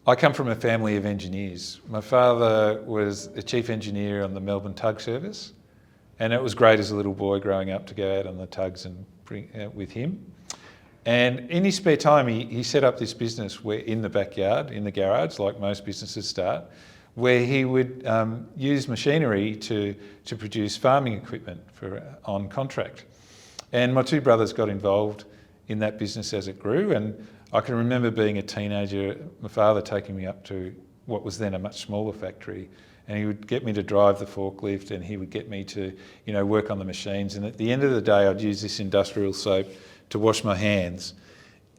I come from a family of engineers. My father was a chief engineer on the Melbourne tug service, and it was great as a little boy growing up to go out on the tugs and bring with him. And in his spare time, he set up this business where in the backyard, in the garage, like most businesses start, where he would use machinery to produce farming equipment on contract. And my two brothers got involved in that business as it grew, and I can remember being a teenager, my father taking me up to what was then a much smaller factory, and he would get me to drive the forklift, and he would get me to, work on the machines. And at the end of the day, I'd use this industrial soap to wash my hands.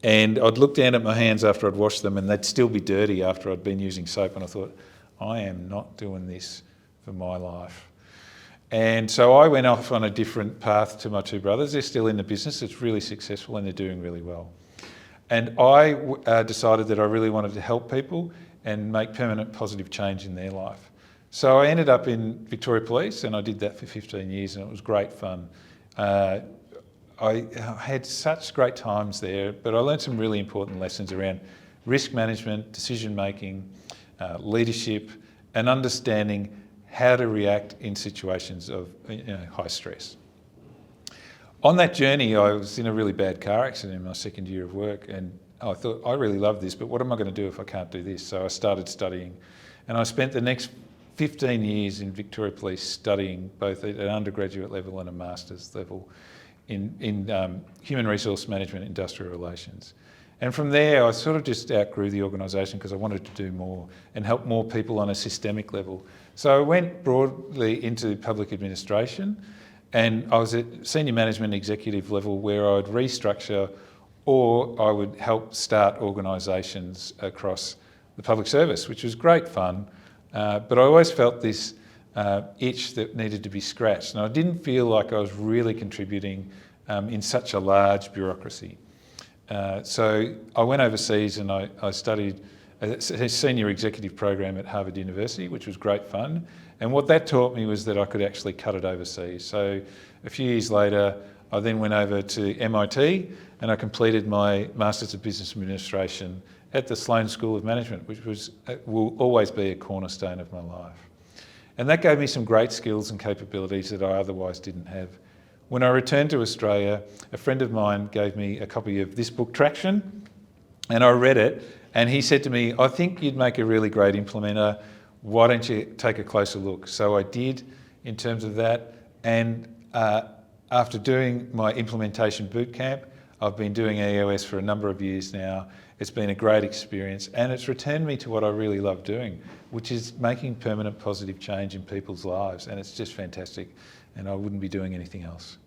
And I'd look down at my hands after I'd washed them, and they'd still be dirty after I'd been using soap. And I thought, I am not doing this for my life. And so I went off on a different path to my two brothers. They're still in the business. It's really successful and they're doing really well. And I decided that I really wanted to help people and make permanent positive change in their life. So I ended up in Victoria Police, and I did that for 15 years, and it was great fun. I had such great times there, but I learned some really important lessons around risk management, decision making, leadership, and understanding how to react in situations of high stress. On that journey, I was in a really bad car accident in my second year of work, and I thought, I really love this, but what am I going to do if I can't do this? So I started studying, and I spent the next 15 years in Victoria Police studying both at an undergraduate level and a master's level in human resource management, industrial relations. And from there, I sort of just outgrew the organisation because I wanted to do more and help more people on a systemic level. So I went broadly into public administration, and I was at senior management executive level where I'd restructure or I would help start organisations across the public service, which was great fun. But I always felt this itch that needed to be scratched. And I didn't feel like I was really contributing in such a large bureaucracy. So I went overseas and I studied a senior executive program at Harvard University, which was great fun. And what that taught me was that I could actually cut it overseas. So a few years later, I then went over to MIT and I completed my Masters of Business Administration at the Sloan School of Management, which will always be a cornerstone of my life. And that gave me some great skills and capabilities that I otherwise didn't have. When I returned to Australia, a friend of mine gave me a copy of this book, Traction, and I read it, and he said to me, I think you'd make a really great implementer. Why don't you take a closer look? So I did in terms of that, and after doing my implementation bootcamp, I've been doing EOS for a number of years now. It's been a great experience, and it's returned me to what I really love doing, which is making permanent positive change in people's lives, and it's just fantastic, and I wouldn't be doing anything else.